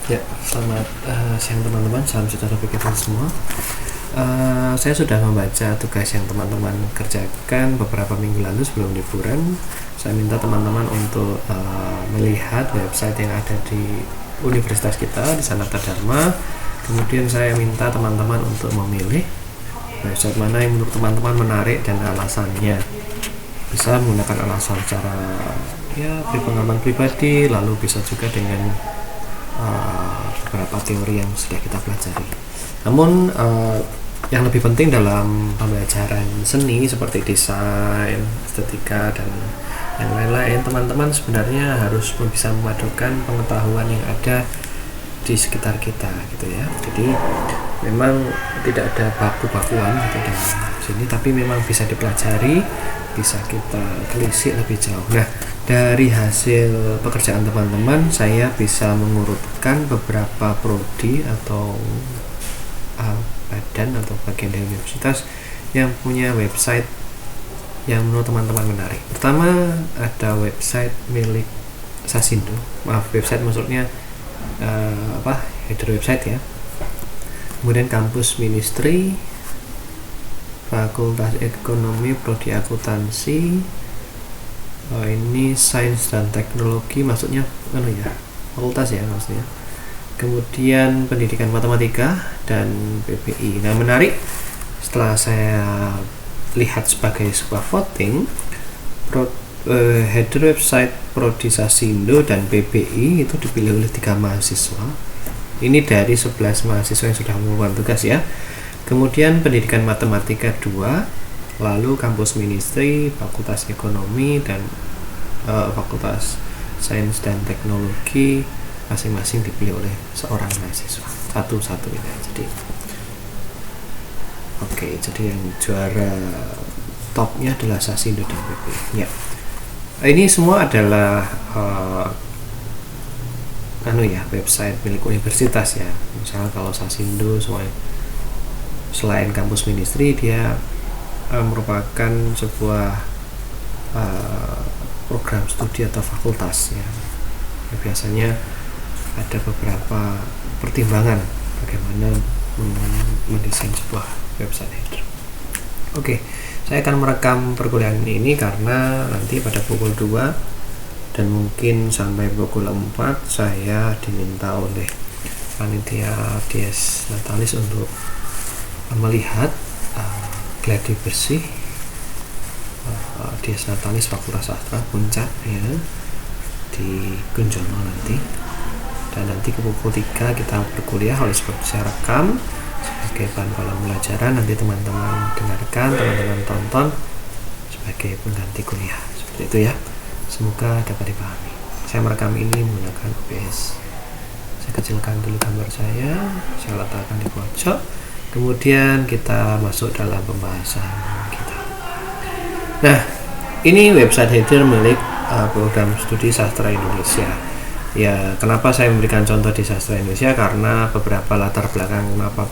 Ya, selamat siang teman-teman, salam sejahtera bagi kita semua. Saya sudah membaca tugas yang teman-teman kerjakan beberapa minggu lalu sebelum liburan. Saya minta teman-teman untuk melihat website yang ada di universitas kita di Sanata Dharma. Kemudian saya minta teman-teman untuk memilih website mana yang menurut teman-teman menarik dan alasannya. Bisa menggunakan alasan secara pengalaman pribadi, lalu bisa juga dengan beberapa teori yang sudah kita pelajari. Namun yang lebih penting dalam pembelajaran seni seperti desain, estetika dan yang lain-lain, teman-teman sebenarnya harus bisa memadukan pengetahuan yang ada di sekitar kita gitu ya. Jadi memang tidak ada baku-bakuan gitu dalam sini, tapi memang bisa dipelajari, bisa kita telisik lebih jauh. Nah, dari hasil pekerjaan teman-teman, saya bisa mengurutkan beberapa prodi atau badan atau bagian dari universitas yang punya website yang menurut teman-teman menarik. Pertama, ada website milik Sasindo. Website maksudnya header website ya. Kemudian kampus Ministry, Fakultas Ekonomi, Prodi Akuntansi. Ini sains dan teknologi, maksudnya fakultas ya maksudnya. Kemudian pendidikan matematika dan PPI. Nah, menarik, setelah saya lihat sebagai sebuah voting, header website Prodi Sasindo dan PPI itu dipilih oleh 3 mahasiswa. Ini dari 11 mahasiswa yang sudah mengumpulkan tugas ya. Kemudian pendidikan matematika 2, lalu kampus Ministry, Fakultas Ekonomi dan Fakultas Sains dan Teknologi masing-masing dipilih oleh seorang mahasiswa satu-satu ya. Jadi yang juara topnya adalah Sasindo dan PPI ya. Ini semua adalah website milik universitas ya. Misalnya kalau Sasindo selain kampus Ministry, dia merupakan sebuah program studi atau fakultas ya. Biasanya ada beberapa pertimbangan bagaimana mendesain sebuah website header. Oke, saya akan merekam perkuliahan ini karena nanti pada pukul 2 dan mungkin sampai pukul 4 saya diminta oleh panitia Dies Natalis untuk melihat gladi bersih Dies Natalis Fakultas Sastra Puncak ya, di Gunjono nanti. Dan nanti ke pukul 3 kita berkuliah. Oleh sebab saya rekam sebagai bahan pembelajaran, nanti teman-teman dengarkan, teman-teman tonton sebagai pengganti kuliah, seperti itu ya. Semoga dapat dipahami. Saya merekam ini menggunakan OBS. Saya kecilkan dulu gambar saya letakkan di pojok. Kemudian kita masuk dalam pembahasan kita. Nah, ini website header milik program studi sastra Indonesia. Ya, kenapa saya memberikan contoh di sastra Indonesia? Karena beberapa latar belakang kenapa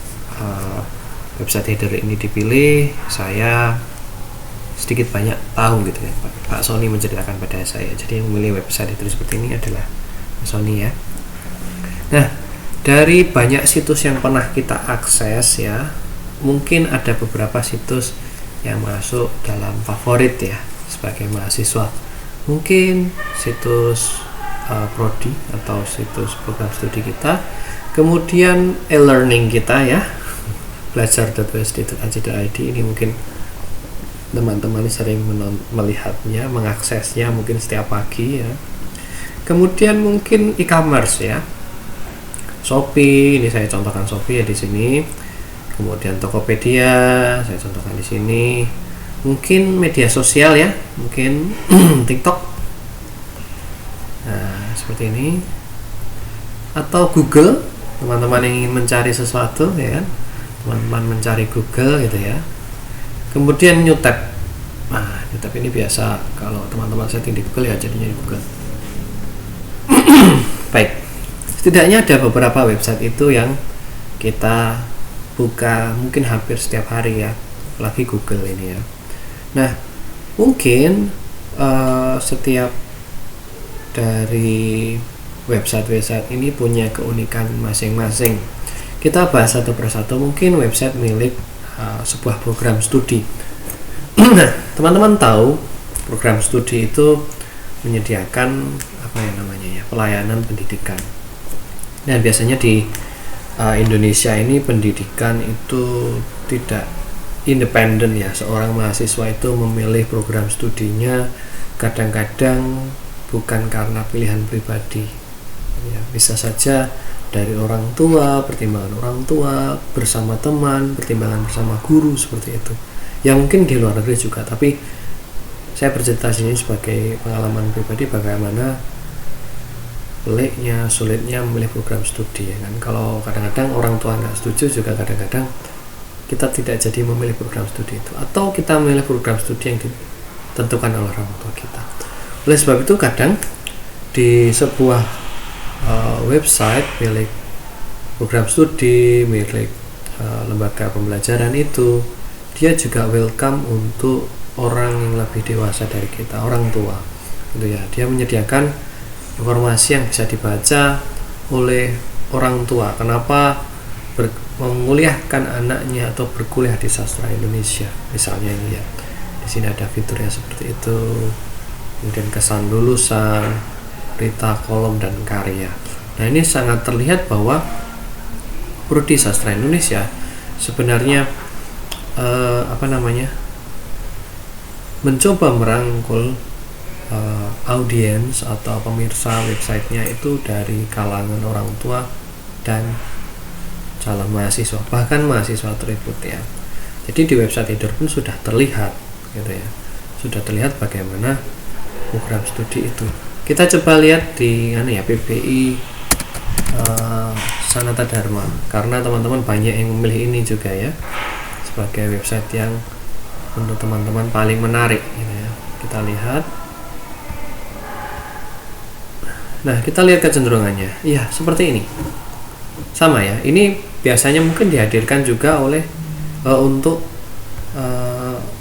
website header ini dipilih, saya sedikit banyak tahu gitu ya. Pak Sony menceritakan pada saya. Jadi yang memilih website header seperti ini adalah Pak Sony ya. Nah, dari banyak situs yang pernah kita akses ya, mungkin ada beberapa situs yang masuk dalam favorit ya sebagai mahasiswa. Mungkin situs prodi atau situs program studi kita, kemudian e-learning kita ya, belajar.usd.ac.id. ini mungkin teman-teman sering melihatnya, mengaksesnya mungkin setiap pagi ya. Kemudian mungkin e-commerce ya, Shopee, ini saya contohkan Shopee ya di sini. Kemudian Tokopedia, saya contohkan di sini. Mungkin media sosial ya, mungkin TikTok. Nah, seperti ini. Atau Google, teman-teman yang ingin mencari sesuatu ya kan. Teman-teman mencari Google gitu ya. Kemudian Newtab. Nah, Newtab ini biasa kalau teman-teman setting di Google ya jadinya di Google. Baik. Setidaknya ada beberapa website itu yang kita buka mungkin hampir setiap hari ya, apalagi Google ini ya. Nah, mungkin setiap dari website ini punya keunikan masing-masing. Kita bahas satu persatu. Mungkin website milik sebuah program studi. Nah, teman-teman tahu program studi itu menyediakan pelayanan pendidikan. Dan biasanya di Indonesia ini pendidikan itu tidak independen ya. Seorang mahasiswa itu memilih program studinya kadang-kadang bukan karena pilihan pribadi ya, bisa saja dari orang tua, pertimbangan orang tua, bersama teman, pertimbangan bersama guru, seperti itu. Ya mungkin di luar negeri juga, tapi saya bercerita sini sebagai pengalaman pribadi bagaimana peliknya, sulitnya memilih program studi ya kan. Kalau kadang-kadang orang tua nggak setuju, juga kadang-kadang kita tidak jadi memilih program studi itu, atau kita memilih program studi yang ditentukan oleh orang tua kita. Oleh sebab itu kadang di sebuah website milik program studi, milik lembaga pembelajaran itu, dia juga welcome untuk orang yang lebih dewasa dari kita, orang tua gitu ya. Dia menyediakan informasi yang bisa dibaca oleh orang tua. Kenapa menguliahkan anaknya atau berkuliah di sastra Indonesia misalnya ini ya. Di sini ada fitur yang seperti itu. Kemudian kesan lulusan, berita, kolom, dan karya. Nah, ini sangat terlihat bahwa Prodi Sastra Indonesia sebenarnya mencoba merangkul audiens atau pemirsa websitenya itu dari kalangan orang tua dan calon mahasiswa, bahkan mahasiswa atribut ya. Jadi di website Header pun sudah terlihat gitu ya, sudah terlihat bagaimana program studi itu. Kita coba lihat di PBI Sanata Dharma, karena teman-teman banyak yang memilih ini juga ya sebagai website yang untuk teman-teman paling menarik gitu ya. Kita lihat. Nah, kita lihat kecenderungannya. Iya, seperti ini. Sama ya. Ini biasanya mungkin dihadirkan juga oleh untuk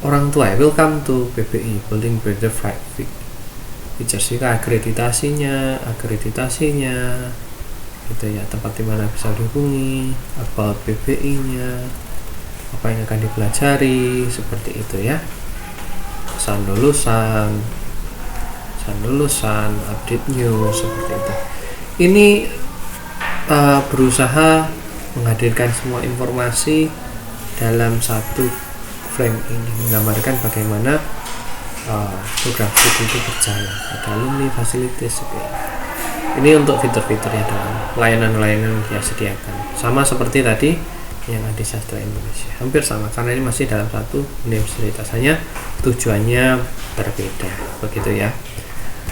orang tua ya. Welcome to PBI, Building Better Features, akreditasinya gitu ya, tempat di mana bisa dihubungi, about PBI-nya, apa yang akan dipelajari, seperti itu ya. Kesan lulusan, update news, seperti itu. Ini berusaha menghadirkan semua informasi dalam satu frame ini, menggambarkan bagaimana program studi itu berjalan, ada alumni, fasilitas, ini untuk fitur-fiturnya dalam layanan-layanan yang dia sediakan. Sama seperti tadi yang ada di Sastra Indonesia, hampir sama karena ini masih dalam satu universitas, hanya tujuannya berbeda, begitu ya.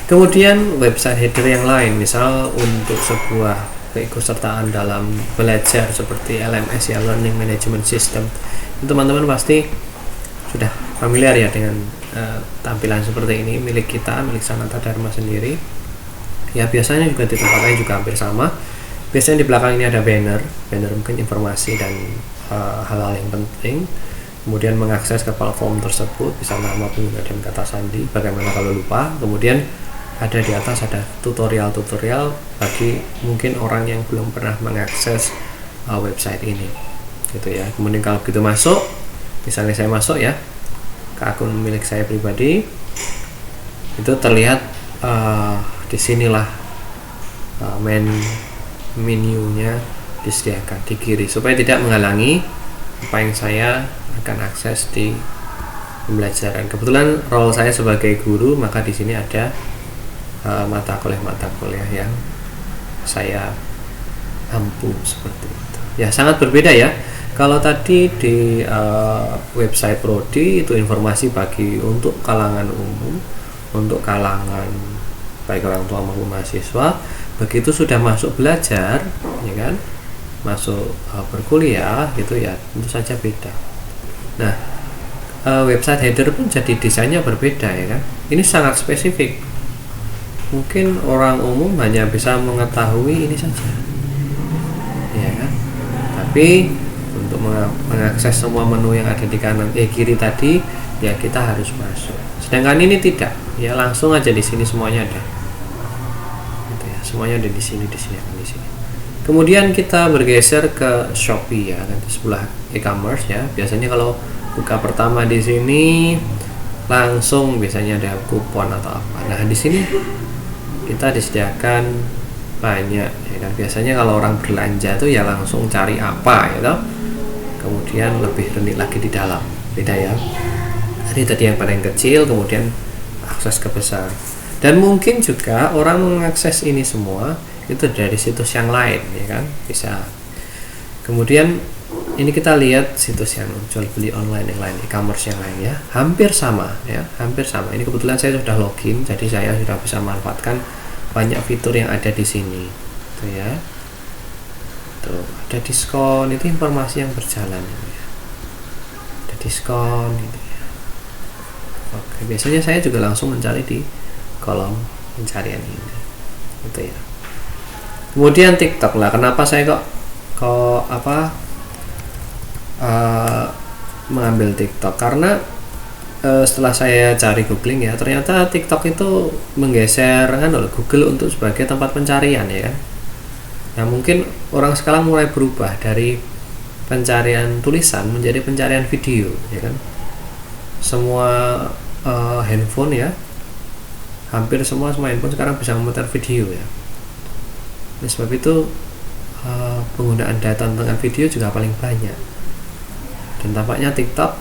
Kemudian website header yang lain, misal untuk sebuah keikutsertaan dalam belajar seperti LMS ya, Learning Management System, teman-teman pasti sudah familiar ya dengan tampilan seperti ini, milik kita, milik Sanata Dharma sendiri ya. Biasanya juga di tempat lain juga hampir sama. Biasanya di belakang ini ada banner mungkin informasi dan hal-hal yang penting. Kemudian mengakses ke platform tersebut, bisa nama, pengguna, dan kata sandi, bagaimana kalau lupa. Kemudian ada di atas ada tutorial bagi mungkin orang yang belum pernah mengakses website ini gitu ya. Kemudian kalau begitu masuk, misalnya saya masuk ya ke akun milik saya pribadi, itu terlihat disinilah menunya disediakan di kiri supaya tidak menghalangi apa yang saya akan akses di pembelajaran. Kebetulan role saya sebagai guru, maka di sini ada mata kuliah yang saya ampu, seperti itu ya. Sangat berbeda ya. Kalau tadi di website Prodi itu informasi untuk kalangan umum, untuk kalangan baik orang tua maupun mahasiswa. Begitu sudah masuk belajar ya kan, masuk berkuliah gitu ya, tentu saja beda. Nah, website header pun jadi desainnya berbeda ya kan. Ini sangat spesifik. Mungkin orang umum hanya bisa mengetahui ini saja ya kan, tapi untuk mengakses semua menu yang ada di kanan kiri tadi ya kita harus masuk. Sedangkan ini tidak ya, langsung aja di sini semuanya ada gitu ya. semuanya ada di sini di sini. Kemudian kita bergeser ke Shopee ya, di sebelah e-commerce ya. Biasanya kalau buka pertama di sini langsung biasanya ada kupon atau apa. Nah di sini kita disediakan banyak ya kan. Biasanya kalau orang belanja tuh ya langsung cari apa ya toh. Kemudian lebih rendah lagi di dalam, beda ya. Ini tadi yang paling kecil, kemudian akses ke besar. Dan mungkin juga orang mengakses ini semua itu dari situs yang lain ya kan, bisa. Kemudian ini kita lihat situs yang jual beli online yang lain, e-commerce yang lain ya, hampir sama ya, hampir sama. Ini kebetulan saya sudah login, jadi saya sudah bisa manfaatkan banyak fitur yang ada di sini tuh ya. Tuh ada diskon, itu informasi yang berjalan ya. Ada diskon gitu ya. Oke, biasanya saya juga langsung mencari di kolom pencarian ini gitu ya. Kemudian TikTok lah, kenapa saya kok mengambil TikTok, karena setelah saya cari googling ya, ternyata TikTok itu menggeser kan oleh Google untuk sebagai tempat pencarian ya kan. Nah mungkin orang sekarang mulai berubah dari pencarian tulisan menjadi pencarian video ya kan. Semua handphone ya, hampir semua handphone sekarang bisa memutar video ya. Oleh sebab itu penggunaan data tentang video juga paling banyak, dan tampaknya TikTok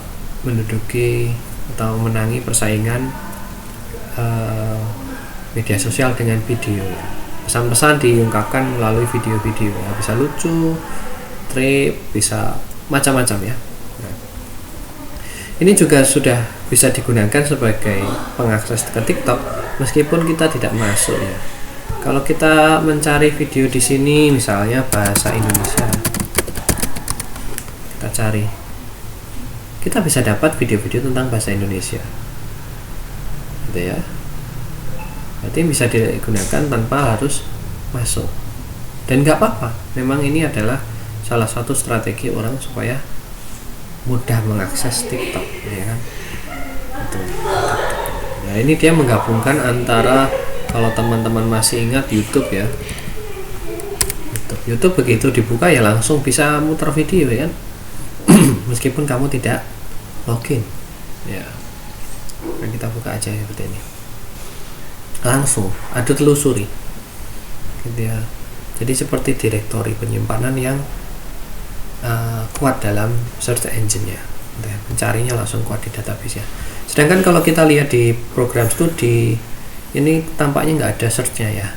menduduki atau menangi persaingan media sosial dengan video ya. Pesan-pesan diungkapkan melalui video-video ya, bisa lucu, trip, bisa macam-macam ya. Nah, ini juga sudah bisa digunakan sebagai pengakses ke TikTok meskipun kita tidak masuk ya. Kalau kita mencari video di sini misalnya bahasa Indonesia, kita cari, kita bisa dapat video-video tentang bahasa Indonesia gitu ya. Berarti bisa digunakan tanpa harus masuk, dan nggak apa-apa. Memang ini adalah salah satu strategi orang supaya mudah mengakses TikTok ya kan. Nah ini dia menggabungkan antara, kalau teman-teman masih ingat YouTube ya, YouTube begitu dibuka ya langsung bisa muter video ya kan. Meskipun kamu tidak login ya. Nah, kita buka aja ya seperti ini, langsung ada telusuri gitu ya. Jadi seperti direktori penyimpanan yang kuat dalam search engine-nya gitu ya. Pencarinya langsung kuat di database ya. Sedangkan kalau kita lihat di program studi ini tampaknya nggak ada search-nya ya.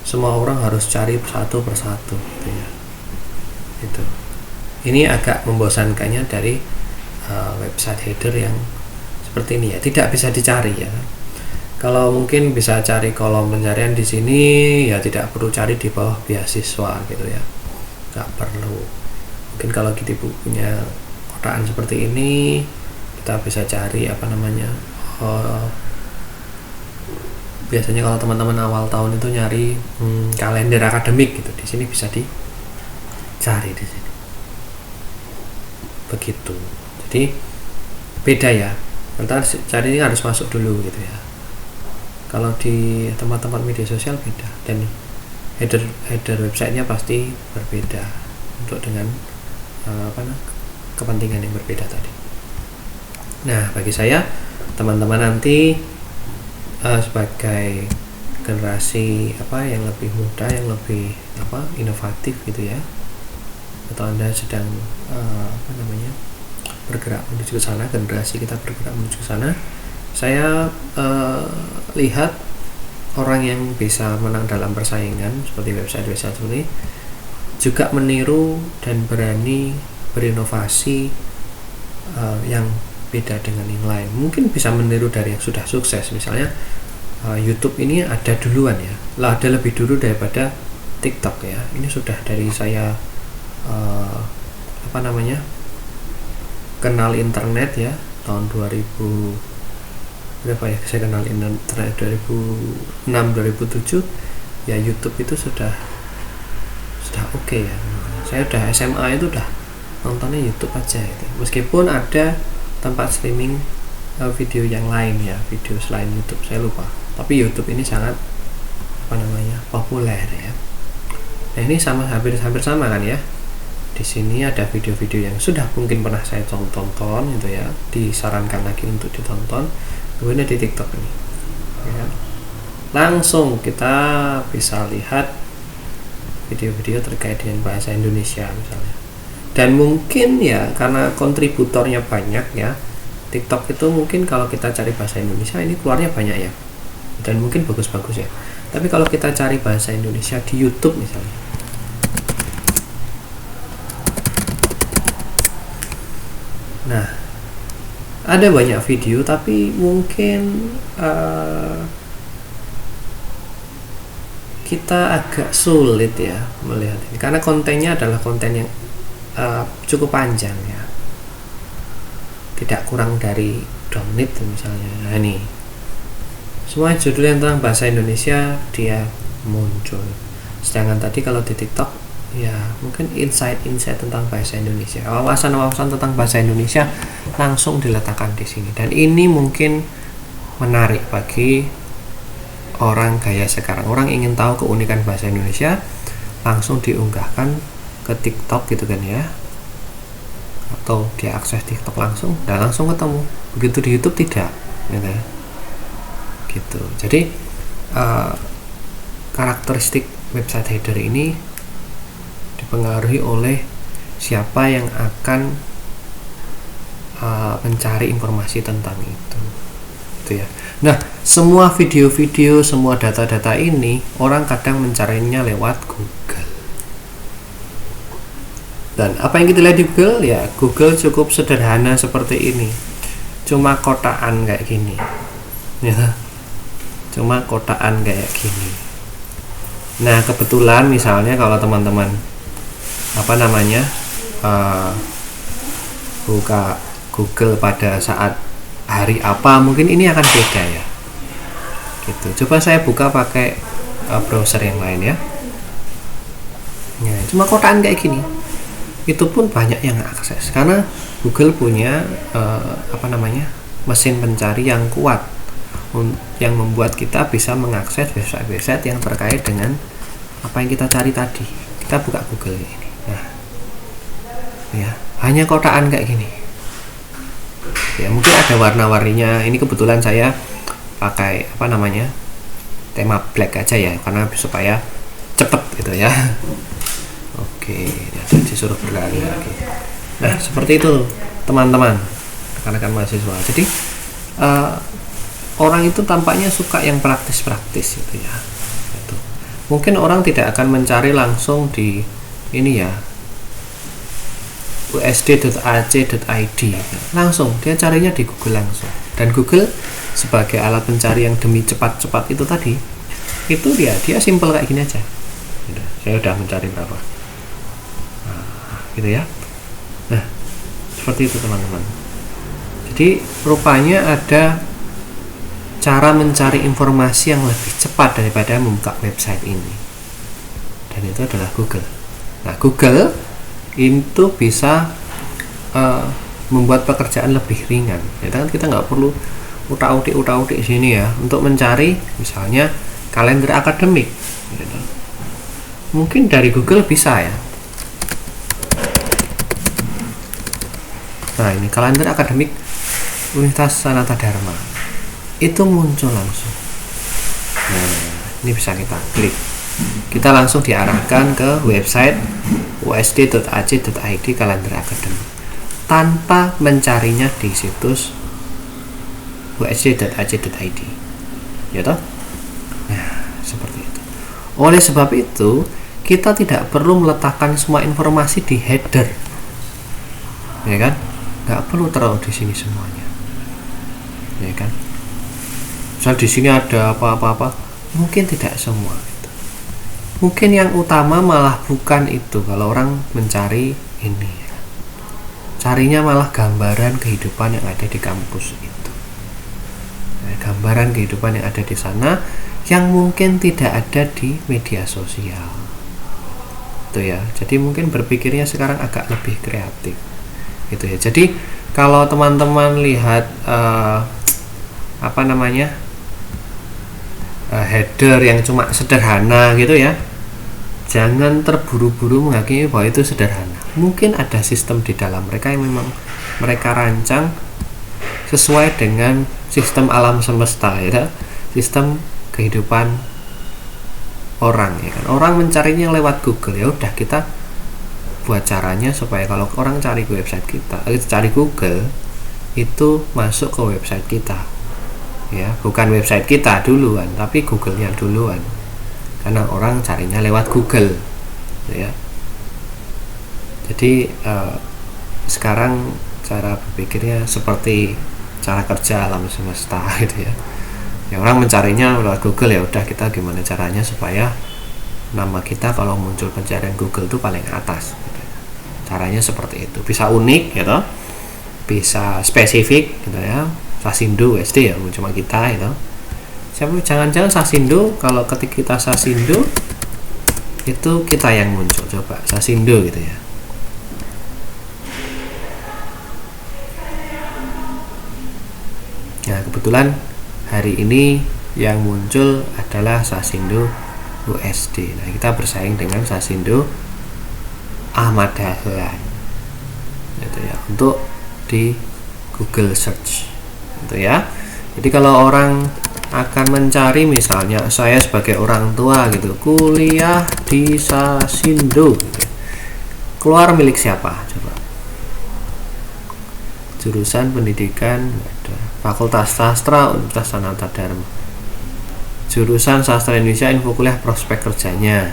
Semua orang harus cari satu persatu gitu ya. Itu ini agak membosankannya dari website header yang seperti ini ya, tidak bisa dicari ya. Kalau mungkin bisa cari kolom pencarian di sini ya, tidak perlu cari di bawah beasiswa gitu ya, nggak perlu. Mungkin kalau kita punya kotaan seperti ini, kita bisa cari apa namanya, biasanya kalau teman-teman awal tahun itu nyari kalender akademik gitu, di sini bisa dicari di sini begitu. Jadi beda ya, kita cari ini harus masuk dulu gitu ya. Kalau di tempat-tempat media sosial beda, dan header websitenya pasti berbeda untuk dengan kepentingan yang berbeda tadi. Nah bagi saya, teman-teman nanti sebagai generasi yang lebih muda, yang lebih inovatif gitu ya, atau Anda sedang bergerak menuju ke sana, generasi kita bergerak menuju ke sana, saya lihat orang yang bisa menang dalam persaingan seperti website-website ini juga meniru dan berani berinovasi yang beda dengan yang lain. Mungkin bisa meniru dari yang sudah sukses, misalnya YouTube ini ada duluan ya, ada lebih dulu daripada TikTok ya. Ini sudah dari saya kenal internet ya, tahun 2000 berapa ya, saya kenal internet 2006 2007 ya. YouTube itu sudah oke ya. Saya udah SMA itu udah nontonnya YouTube aja gitu. Meskipun ada tempat streaming video yang lain ya, video selain YouTube saya lupa, tapi YouTube ini sangat populer ya. Nah, ini hampir sama kan ya. Di sini ada video-video yang sudah mungkin pernah saya tonton gitu ya, disarankan lagi untuk ditonton. Kemudian di TikTok ini ya, langsung kita bisa lihat video-video terkait dengan bahasa Indonesia misalnya. Dan mungkin ya karena kontributornya banyak ya, TikTok itu mungkin kalau kita cari bahasa Indonesia ini keluarnya banyak ya, dan mungkin bagus-bagus ya. Tapi kalau kita cari bahasa Indonesia di YouTube misalnya, nah ada banyak video tapi mungkin kita agak sulit ya melihat ini karena kontennya adalah konten yang cukup panjang ya, tidak kurang dari 2 menit misalnya. Nah ini semua judul yang tentang bahasa Indonesia dia muncul, sedangkan tadi kalau di TikTok ya mungkin insight tentang bahasa Indonesia, wawasan tentang bahasa Indonesia langsung diletakkan di sini. Dan ini mungkin menarik bagi orang gaya sekarang, orang ingin tahu keunikan bahasa Indonesia, langsung diunggahkan ke TikTok gitu kan ya, atau dia akses TikTok langsung dan langsung ketemu. Begitu di YouTube tidak gitu. Jadi karakteristik website header ini dipengaruhi oleh siapa yang akan mencari informasi tentang itu ya. Nah, semua video-video, semua data-data ini orang kadang mencarinya lewat Google. Dan apa yang kita lihat di Google ya, Google cukup sederhana seperti ini, cuma kotaan kayak gini ya, cuma kotaan kayak gini. Nah kebetulan misalnya kalau teman-teman buka Google pada saat hari apa, mungkin ini akan beda ya gitu. Coba saya buka pakai browser yang lain ya. Nah, cuma kotaan kayak gini, itu pun banyak yang akses karena Google punya mesin pencari yang kuat yang membuat kita bisa mengakses website-website yang terkait dengan apa yang kita cari tadi. Kita buka Google ini, nah ya hanya kotaan kayak gini ya, mungkin ada warna-warninya. Ini kebetulan saya pakai tema black aja ya, karena supaya cepet gitu ya. Oke, disuruh berlari lagi. Nah seperti itu teman-teman, rekan-rekan mahasiswa. Jadi orang itu tampaknya suka yang praktis-praktis gitu ya. Gitu. Mungkin orang tidak akan mencari langsung di ini ya, usd.ac.id, langsung dia carinya di Google langsung. Dan Google sebagai alat pencari yang demi cepat-cepat itu tadi, itu dia simple kayak gini aja. Saya udah mencari berapa, gitu ya. Nah seperti itu teman-teman. Jadi rupanya ada cara mencari informasi yang lebih cepat daripada membuka website ini, dan itu adalah Google. Nah Google itu bisa membuat pekerjaan lebih ringan ya kan. Kita nggak perlu utak-utik sini ya untuk mencari misalnya kalender akademik gitu. Mungkin dari Google bisa ya. Nah ini kalender akademik Universitas Sanata Dharma, itu muncul langsung. Nah ini bisa kita klik, kita langsung diarahkan ke website usd.ac.id kalender akademik tanpa mencarinya di situs usd.ac.id ya toh. Nah seperti itu. Oleh sebab itu kita tidak perlu meletakkan semua informasi di header ya kan, nggak perlu taruh di sini semuanya ya kan. Misal di sini ada apa-apa, mungkin tidak semua itu. Mungkin yang utama malah bukan itu. Kalau orang mencari ini ya, carinya malah gambaran kehidupan yang ada di kampus itu, gambaran kehidupan yang ada di sana yang mungkin tidak ada di media sosial itu ya. Jadi mungkin berpikirnya sekarang agak lebih kreatif gitu ya. Jadi kalau teman-teman lihat header yang cuma sederhana gitu ya, jangan terburu-buru menghakimi bahwa itu sederhana. Mungkin ada sistem di dalam mereka yang memang mereka rancang sesuai dengan sistem alam semesta ya, sistem kehidupan orang ya kan. Orang mencarinya lewat Google, ya udah kita buat caranya supaya kalau orang cari ke website kita, cari Google itu masuk ke website kita ya, bukan website kita duluan tapi Google-nya duluan, karena orang carinya lewat Google ya. Jadi sekarang cara berpikirnya seperti cara kerja alam semesta gitu ya. Yang orang mencarinya lewat Google, ya udah kita gimana caranya supaya nama kita kalau muncul pencarian Google itu paling atas gitu. Caranya seperti itu, bisa unik gitu, bisa spesifik gitu ya. Sasindo SD ya cuma kita itu. Jangan-jangan Sasindo, kalau ketika kita Sasindo itu kita yang muncul, coba Sasindo gitu ya. Nah kebetulan hari ini yang muncul adalah Sasindo USD. Nah kita bersaing dengan Sasindo Ahmad Dahlan gitu ya, untuk di Google Search gitu ya. Jadi kalau orang akan mencari, misalnya saya sebagai orang tua gitu, kuliah di Sasindo gitu, keluar milik siapa coba? Jurusan pendidikan ada Fakultas Sastra Universitas Sanata Dharma, jurusan Sastra Indonesia, info kuliah prospek kerjanya,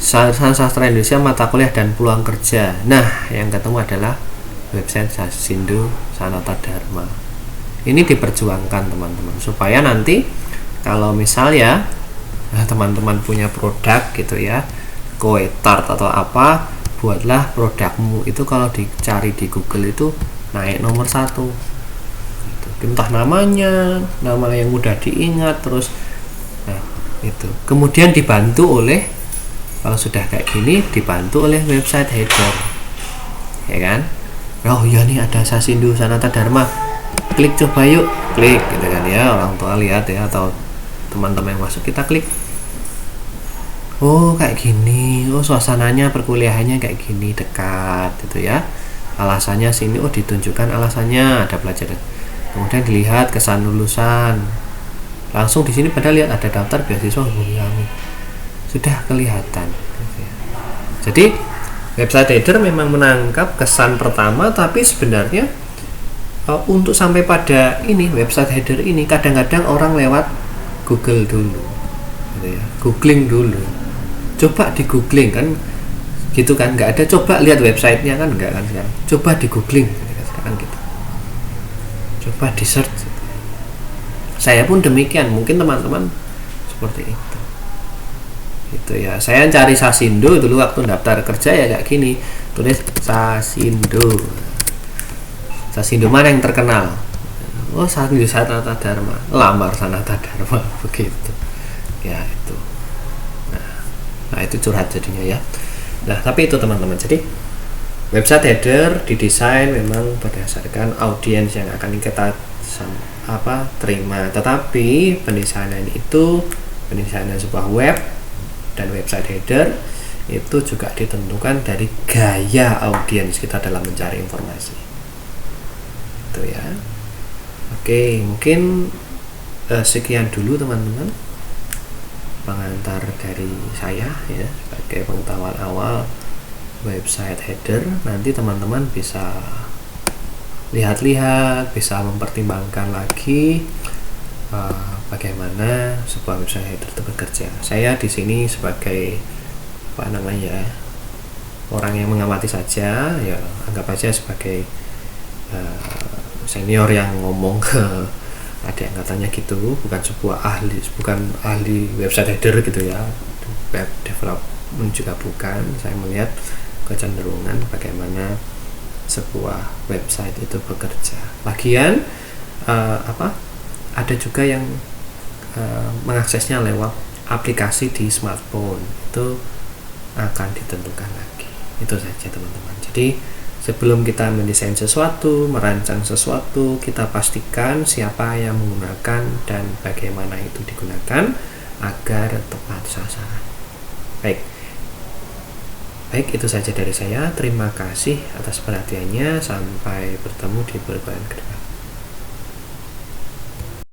jurusan Sastra Indonesia mata kuliah dan peluang kerja. Nah yang ketemu adalah website Sasindo Sanata Dharma. Ini diperjuangkan teman-teman supaya nanti kalau misalnya teman-teman punya produk gitu ya, kue tart atau apa, buatlah produkmu itu kalau dicari di Google itu naik nomor 1 gitu. Entah namanya, nama yang mudah diingat, terus nah itu kemudian dibantu oleh, kalau sudah kayak gini dibantu oleh website header ya kan. Oh iya nih ada Sasindo Sanata Dharma, klik coba yuk, klik gitu kan ya, orang tua lihat ya, atau teman-teman yang masuk kita klik, oh kayak gini, oh suasananya perkuliahannya kayak gini, dekat gitu ya, alasannya sini, oh ditunjukkan alasannya, ada pelajaran, kemudian dilihat kesan lulusan, langsung di sini pada lihat ada daftar beasiswa hubungi kami, sudah kelihatan gitu ya. Jadi website header memang menangkap kesan pertama, tapi sebenarnya untuk sampai pada ini website header ini kadang-kadang orang lewat Google dulu gitu ya, googling dulu, coba di googling kan gitu kan, nggak ada coba lihat websitenya kan, nggak kan sekarang, coba di googling sekarang gitu, coba di search. Saya pun demikian, mungkin teman-teman seperti itu gitu ya. Saya cari Sasindo dulu waktu daftar kerja ya kayak gini, tulis Sasindo mana yang terkenal, oh Sasindo Sanata Dharma, lamar Sanata Dharma begitu ya itu. Nah itu curhat jadinya ya. Nah tapi itu teman-teman, jadi website header didesain memang berdasarkan audiens yang akan kita terima, tetapi pendesainan sebuah web dan website header itu juga ditentukan dari gaya audiens kita dalam mencari informasi itu ya. Oke, mungkin sekian dulu teman-teman pengantar dari saya ya, sebagai pengetahuan awal website header. Nanti teman-teman bisa lihat-lihat, bisa mempertimbangkan lagi bagaimana sebuah website header itu bekerja. Saya di sini sebagai orang yang mengamati saja ya, anggap aja sebagai senior yang ngomong ke ada yang katanya gitu, bukan ahli website header gitu ya, web development juga bukan. Saya melihat kecenderungan bagaimana sebuah website itu bekerja. Lagian ada juga yang mengaksesnya lewat aplikasi di smartphone, itu akan ditentukan lagi. Itu saja teman-teman. Jadi Sebelum kita mendesain sesuatu, merancang sesuatu, kita pastikan siapa yang menggunakan dan bagaimana itu digunakan agar tepat sasaran. Baik, itu saja dari saya. Terima kasih atas perhatiannya. Sampai bertemu di pertemuan kedua.